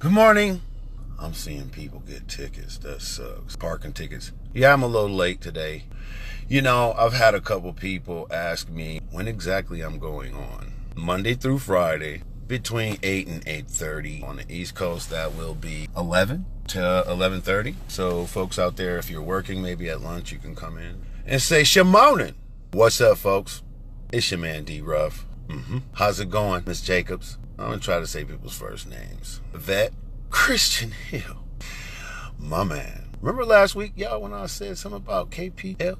Good morning. I'm seeing people get tickets. That sucks. Parking tickets. Yeah, I'm a little late today. You know, I've had a couple people ask me when exactly I'm going on. Monday through Friday, between 8 and 8:30. On the East Coast, that will be 11 to 11:30. So folks out there, if you're working, maybe at lunch, you can come in and say, "Shamonin." What's up, folks? It's your man, D. Ruff. How's it going, Miss Jacobs? I'm going to try to say people's first names. Vet Christian Hill. My man. Remember last week, y'all, when I said something about KPL?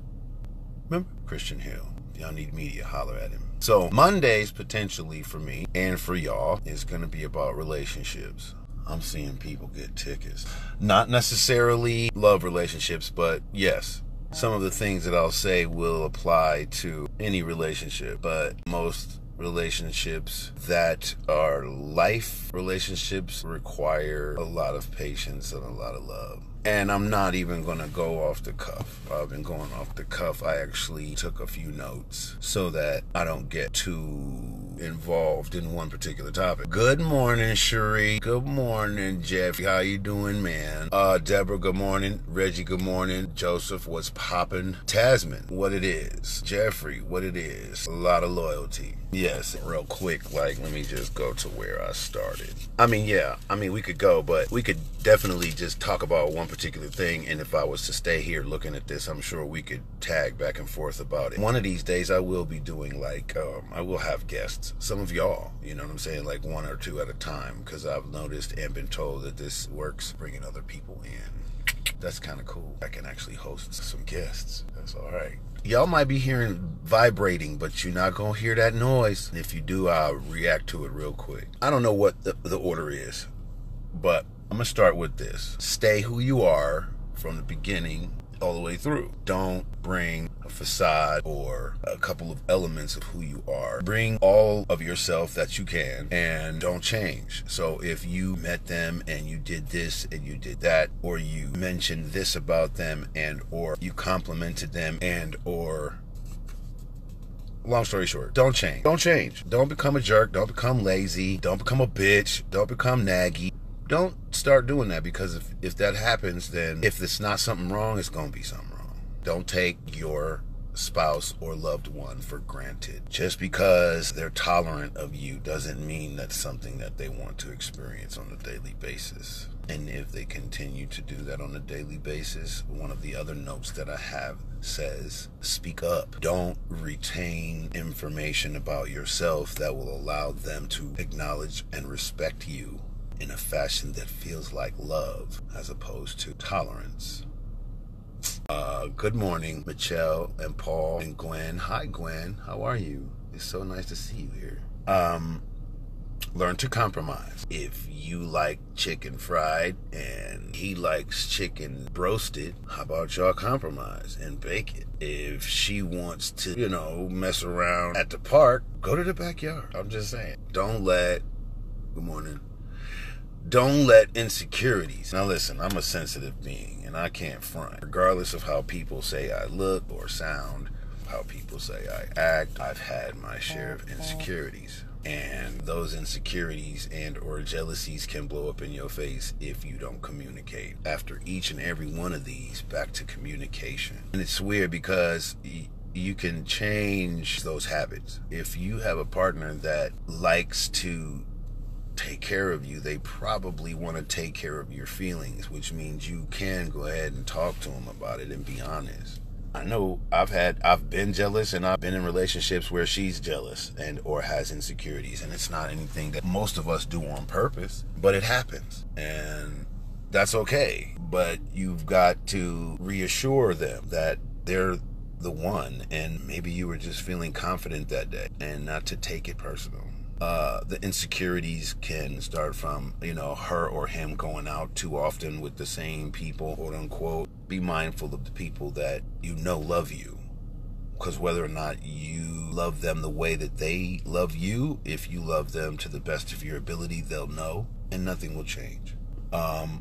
Remember? Christian Hill. If y'all need media, holler at him. So Mondays, potentially for me and for y'all, is going to be about relationships. I'm seeing people get tickets. Not necessarily love relationships, but yes, some of the things that I'll say will apply to any relationship, but most relationships that are life relationships require a lot of patience and a lot of love. And I'm not even going to go off the cuff. I've been going off the cuff. I actually took a few notes so that I don't get too involved in one particular topic. Good morning, Cherie. Good morning, Jeffy. How you doing, man? Deborah, good morning. Reggie, good morning. Joseph, what's poppin'? Tasman, what it is. Jeffrey, what it is. A lot of loyalty. Yes, real quick, let me just go to where I started. We could go, but we could definitely just talk about one particular thing, and if I was to stay here looking at this, I'm sure we could tag back and forth about it. One of these days, I will be doing, I will have guests, some of y'all, you know what I'm saying, like one or two at a time, because I've noticed and been told that this works, bringing other people in. That's kind of cool. I can actually host some guests. That's all right. Y'all might be hearing vibrating, but you're not going to hear that noise. If you do, I'll react to it real quick. I don't know what the order is, but I'm going to start with this. Stay who you are from the beginning all the way through. Don't bring a facade or a couple of elements of who you are. Bring all of yourself that you can and don't change. So if you met them and you did this and you did that, or you mentioned this about them and or you complimented them and or long story short, don't change. Don't change. Don't become a jerk. Don't become lazy. Don't become a bitch. Don't become naggy. Don't start doing that, because if that happens, then if it's not something wrong, it's going to be something wrong. Don't take your spouse or loved one for granted. Just because they're tolerant of you doesn't mean that's something that they want to experience on a daily basis. And if they continue to do that on a daily basis, one of the other notes that I have says, speak up. Don't retain information about yourself that will allow them to acknowledge and respect you in a fashion that feels like love as opposed to tolerance. Good morning, Michelle and Paul and Gwen. Hi, Gwen. How are you? It's so nice to see you here. Learn to compromise. If you like chicken fried and he likes chicken broasted, how about y'all compromise and bake it? If she wants to, mess around at the park, go to the backyard. I'm just saying. Good morning. Don't let insecurities. Now listen, I'm a sensitive being and I can't front. Regardless of how people say I look or sound, how people say I act, I've had my share of insecurities. And those insecurities and or jealousies can blow up in your face if you don't communicate. After each and every one of these, back to communication. And it's weird because you can change those habits. If you have a partner that likes to take care of you, they probably want to take care of your feelings, which means you can go ahead and talk to them about it and be honest. I know I've been jealous and I've been in relationships where she's jealous and or has insecurities, and it's not anything that most of us do on purpose, but it happens and that's okay. But you've got to reassure them that they're the one, and maybe you were just feeling confident that day and not to take it personal. The insecurities can start from, her or him going out too often with the same people, quote unquote. Be mindful of the people that love you. Because whether or not you love them the way that they love you, if you love them to the best of your ability, they'll know, and nothing will change.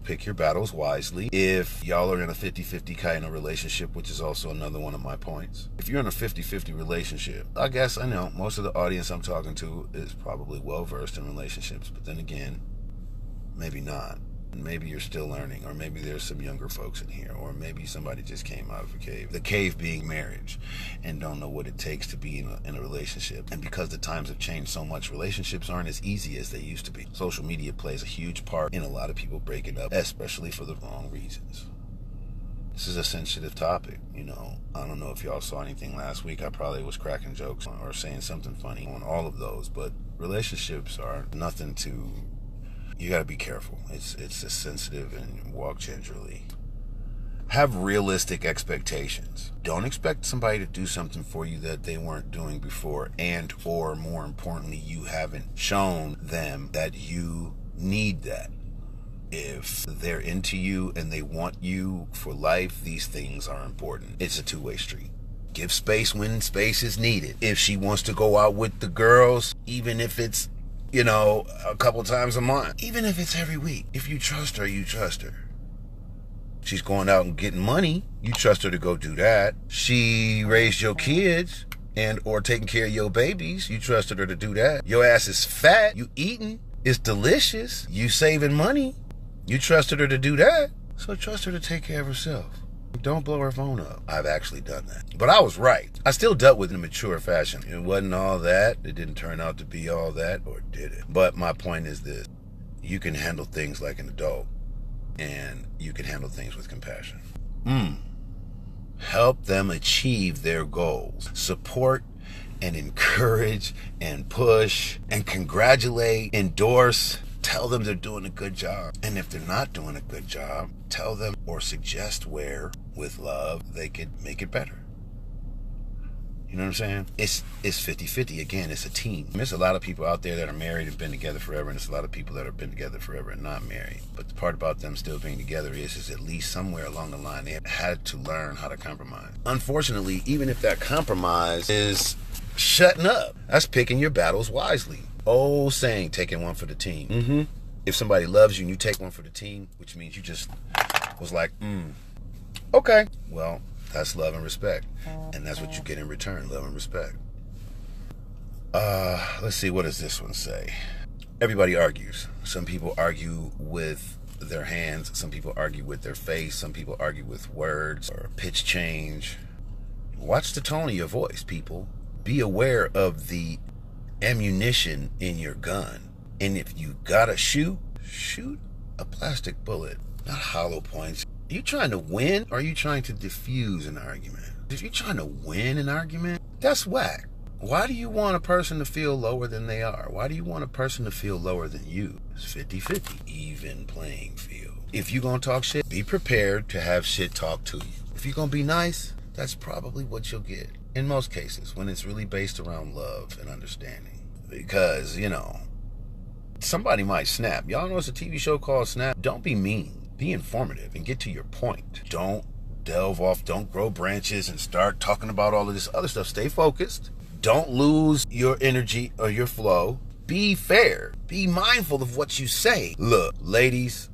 Pick your battles wisely. If y'all are in a 50-50 kind of relationship, which is also another one of my points. If you're in a 50-50 relationship, I guess I know most of the audience I'm talking to is probably well-versed in relationships, but then again, maybe not. Maybe you're still learning, or maybe there's some younger folks in here, or maybe somebody just came out of a cave. The cave being marriage, and don't know what it takes to be in a relationship. And because the times have changed so much, relationships aren't as easy as they used to be. Social media plays a huge part in a lot of people breaking up, especially for the wrong reasons. This is a sensitive topic, you know. I don't know if y'all saw anything last week. I probably was cracking jokes or saying something funny on all of those, but relationships are nothing to... You gotta be careful. It's a sensitive, and walk gingerly. Have realistic expectations. Don't expect somebody to do something for you that they weren't doing before, and or more importantly, you haven't shown them that you need that. If they're into you and they want you for life, these things are important. It's a two-way street. Give space when space is needed. If she wants to go out with the girls, even if it's, you know, a couple times a month, even if it's every week, if you trust her, you trust her. She's going out and getting money, you trust her to go do that. She raised your kids and or taking care of your babies, you trusted her to do that. Your ass is fat, you eating, it's delicious, you saving money, you trusted her to do that. So trust her to take care of herself. Don't blow her phone up. I've actually done that. But I was right. I still dealt with it in a mature fashion. It wasn't all that. It didn't turn out to be all that, or did it? But my point is this. You can handle things like an adult, and you can handle things with compassion. Help them achieve their goals. Support and encourage and push and congratulate, endorse. Tell them they're doing a good job. And if they're not doing a good job, tell them or suggest where, with love, they could make it better. You know what I'm saying? It's 50-50. Again, it's a team. There's a lot of people out there that are married and been together forever, and there's a lot of people that have been together forever and not married. But the part about them still being together is at least somewhere along the line they had to learn how to compromise. Unfortunately, even if that compromise is shutting up, that's picking your battles wisely. Old saying, taking one for the team. If somebody loves you and you take one for the team, which means you just was like, okay. Well, that's love and respect. And that's what you get in return, love and respect. Let's see, what does this one say? Everybody argues. Some people argue with their hands. Some people argue with their face. Some people argue with words or pitch change. Watch the tone of your voice, people. Be aware of the ammunition in your gun, and if you gotta shoot a plastic bullet, not hollow points. Are you trying to win, or are you trying to diffuse an argument? If you're trying to win an argument, that's whack. Why do you want a person to feel lower than they are? Why do you want a person to feel lower than you? It's 50-50, even playing field. If you're gonna talk shit, be prepared to have shit talk to you. If you're gonna be nice, that's probably what you'll get. In most cases, when it's really based around love and understanding. Because, you know, somebody might snap. Y'all know it's a TV show called Snap. Don't be mean. Be informative and get to your point. Don't delve off. Don't grow branches and start talking about all of this other stuff. Stay focused. Don't lose your energy or your flow. Be fair. Be mindful of what you say. Look, ladies,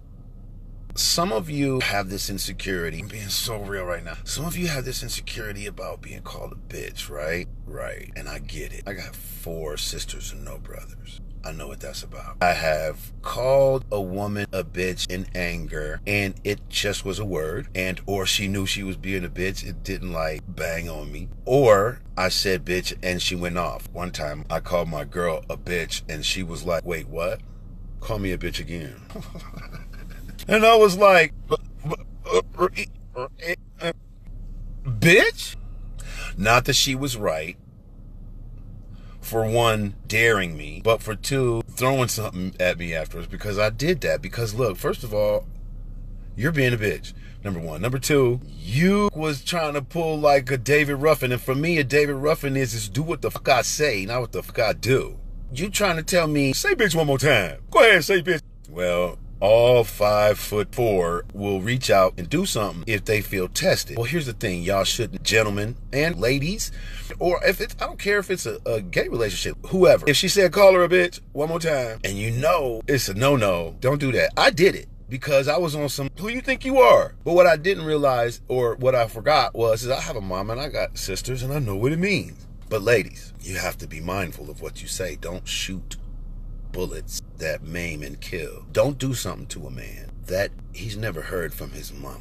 some of you have this insecurity. I'm being so real right now. Some of you have this insecurity about being called a bitch, right? Right. And I get it. I got 4 sisters and no brothers. I know what that's about. I have called a woman a bitch in anger, and it just was a word, and or she knew she was being a bitch. It didn't like bang on me. Or I said bitch and she went off. One time I called my girl a bitch and she was like, wait, what? Call me a bitch again. And I was like, bitch? Not that she was right, for one, daring me, but for 2, throwing something at me afterwards, because I did that. Because look, first of all, you're being a bitch, number 1. Number 2, you was trying to pull like a David Ruffin, and for me, a David Ruffin is do what the fuck I say, not what the fuck I do. You trying to tell me, say bitch one more time. Go ahead, say bitch. Well, all 5'4" will reach out and do something if they feel tested. Well, here's the thing, y'all shouldn't, gentlemen and ladies, or if it's, I don't care if it's a gay relationship, whoever. If she said call her a bitch one more time, and you know it's a no-no, don't do that. I did it because I was on some, who you think you are? But what I didn't realize, or what I forgot was, is I have a mom and I got sisters and I know what it means. But ladies, you have to be mindful of what you say. Don't shoot bullets that maim and kill. Don't do something to a man that he's never heard from his mama.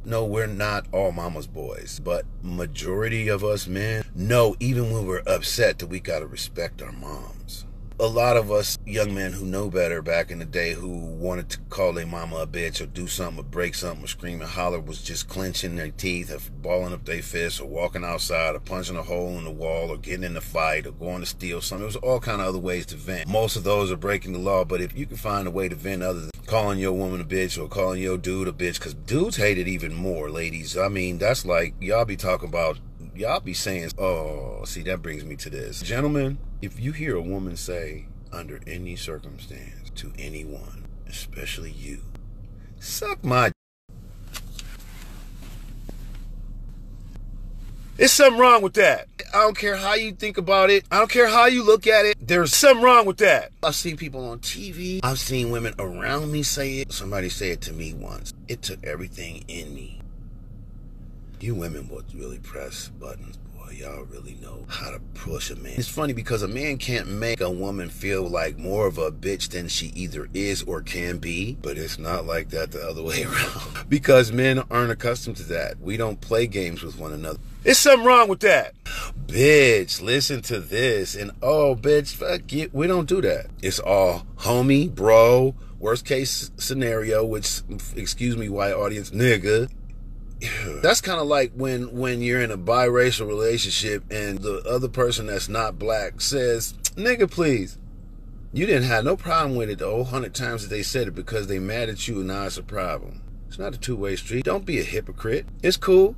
No, we're not all mama's boys, but majority of us men know even when we're upset that we gotta respect our moms. A lot of us young men who know better back in the day, who wanted to call their mama a bitch or do something or break something or scream and holler, was just clenching their teeth or balling up their fists or walking outside or punching a hole in the wall or getting in a fight or going to steal something. There was all kind of other ways to vent. Most of those are breaking the law, but if you can find a way to vent other than calling your woman a bitch or calling your dude a bitch, because dudes hate it even more, ladies. I mean, that's like, y'all be talking about, y'all be saying, oh, see, that brings me to this. Gentlemen, if you hear a woman say, under any circumstance, to anyone, especially you, suck my, there's something wrong with that. I don't care how you think about it. I don't care how you look at it. There's something wrong with that. I've seen people on TV. I've seen women around me say it. Somebody say it to me once. It took everything in me. You women would really press buttons. Boy, y'all really know how to push a man. It's funny because a man can't make a woman feel like more of a bitch than she either is or can be, but it's not like that the other way around. Because men aren't accustomed to that. We don't play games with one another. There's something wrong with that. Bitch, listen to this. And oh, bitch, fuck it. We don't do that. It's all homie, bro, worst case scenario, which, excuse me, white audience, nigga. That's kind of like when you're in a biracial relationship and the other person that's not black says, nigga, please. You didn't have no problem with it the 100 times that they said it because they mad at you and now it's a problem. It's not a two-way street. Don't be a hypocrite. It's cool.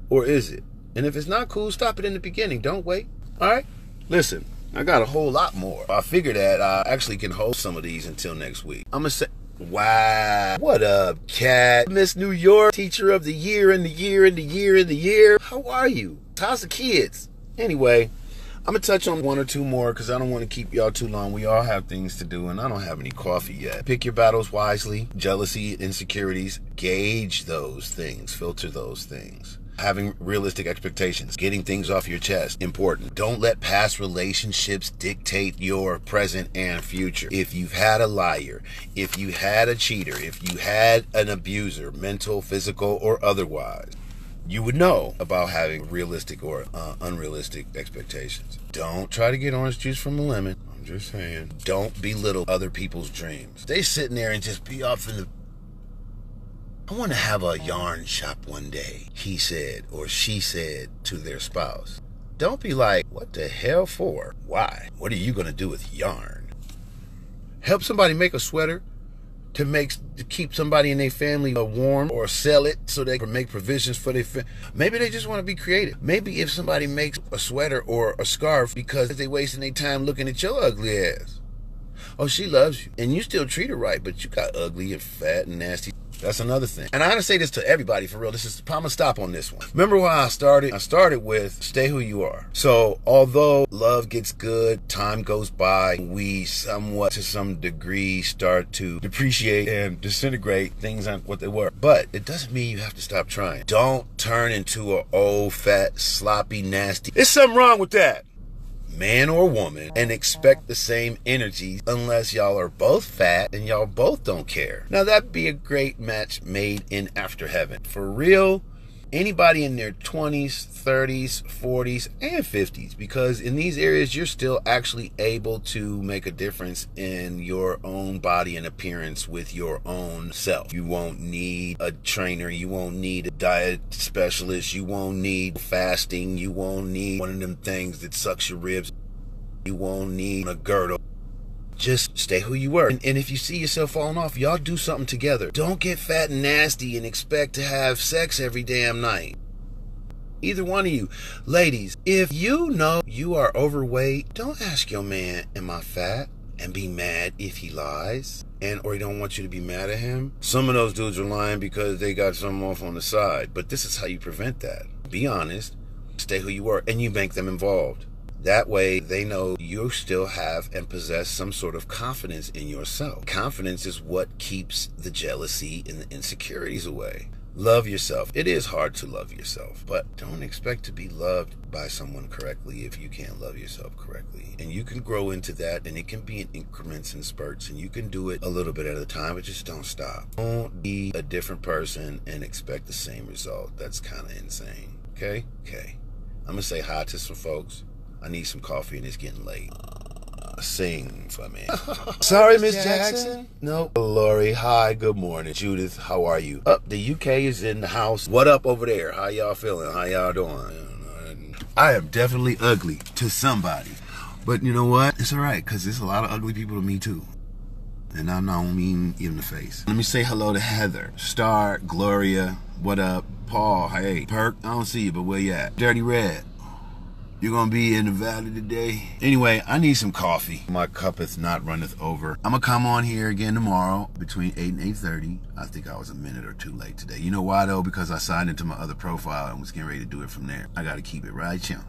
Or is it? And if it's not cool, stop it in the beginning. Don't wait. All right? Listen, I got a whole lot more. I figure that I actually can hold some of these until next week. I'm going to say, wow. What up, cat? Miss New York, teacher of the year and the year and the year and the year. How are you? How's the kids? Anyway, I'm going to touch on one or two more because I don't want to keep y'all too long. We all have things to do and I don't have any coffee yet. Pick your battles wisely. Jealousy, insecurities. Gauge those things. Filter those things. Having realistic expectations, getting things off your chest, important. Don't let past relationships dictate your present and future. If you've had a liar, if you had a cheater, if you had an abuser, mental, physical, or otherwise, you would know about having realistic or unrealistic expectations. Don't try to get orange juice from a lemon. I'm just saying. Don't belittle other people's dreams. They sitting there and just be off in the, I want to have a yarn shop one day, he said or she said to their spouse. Don't be like, what the hell for? Why? What are you going to do with yarn? Help somebody make a sweater to keep somebody in their family warm, or sell it so they can make provisions for their family. Maybe they just want to be creative. Maybe if somebody makes a sweater or a scarf because they wasting their time looking at your ugly ass. Oh, she loves you. And you still treat her right, but you got ugly and fat and nasty. That's another thing. And I gotta say this to everybody for real. I'm gonna stop on this one. Remember why I started? I started with stay who you are. So although love gets good, time goes by, we somewhat to some degree start to depreciate and disintegrate. Things aren't what they were. But it doesn't mean you have to stop trying. Don't turn into an old, fat, sloppy, nasty. There's something wrong with that. Man or woman, and expect the same energy unless y'all are both fat and y'all both don't care. Now that'd be a great match made in after heaven. For real, anybody in their 20s, 30s, 40s, and 50s, because in these areas you're still actually able to make a difference in your own body and appearance with your own self. You won't need a trainer, you won't need a diet specialist, you won't need fasting, you won't need one of them things that sucks your ribs, you won't need a girdle. Just stay who you were. And if you see yourself falling off, y'all do something together. Don't get fat and nasty and expect to have sex every damn night. Either one of you. Ladies, if you know you are overweight, don't ask your man, am I fat? And be mad if he lies. Or he don't want you to be mad at him. Some of those dudes are lying because they got something off on the side. But this is how you prevent that. Be honest. Stay who you were. And you make them involved. That way, they know you still have and possess some sort of confidence in yourself. Confidence is what keeps the jealousy and the insecurities away. Love yourself. It is hard to love yourself, but don't expect to be loved by someone correctly if you can't love yourself correctly. And you can grow into that, and it can be in increments and spurts, and you can do it a little bit at a time, but just don't stop. Don't be a different person and expect the same result. That's kind of insane. Okay? I'm going to say hi to some folks. I need some coffee, and it's getting late. Sing for me. Sorry, Miss Jackson. No. Lori, hi, good morning. Judith, how are you? The UK is in the house. What up over there? How y'all feeling? How y'all doing? I am definitely ugly to somebody. But you know what? It's all right, because there's a lot of ugly people to me, too. And I don't mean in the face. Let me say hello to Heather, Star, Gloria, what up? Paul, hey. Perk, I don't see you, but where you at? Dirty Red. You're gonna be in the valley today? Anyway, I need some coffee. My cuppeth not runneth over. I'm gonna come on here again tomorrow between 8 and 8:30. I think I was a minute or two late today. You know why though? Because I signed into my other profile and was getting ready to do it from there. I gotta keep it right, chum.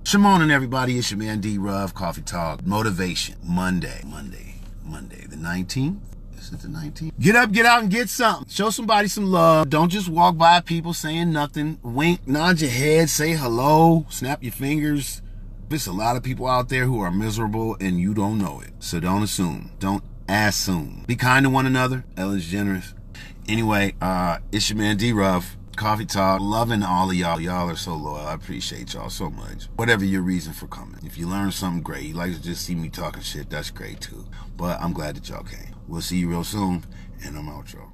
Shimon and everybody, it's your man D Ruff, Coffee Talk, Motivation, Monday, the 19th. Is it the 19th? Get up, get out, and get something. Show somebody some love. Don't just walk by people saying nothing. Wink, nod your head, say hello, snap your fingers. There's a lot of people out there who are miserable and you don't know it. So don't assume. Don't assume. Be kind to one another. Ellen's generous. Anyway, it's your man D Ruff, Coffee Talk. Loving all of y'all. Y'all are so loyal. I appreciate y'all so much. Whatever your reason for coming. If you learned something great, you like to just see me talking shit, that's great too. But I'm glad that y'all came. We'll see you real soon, and I'm out, y'all.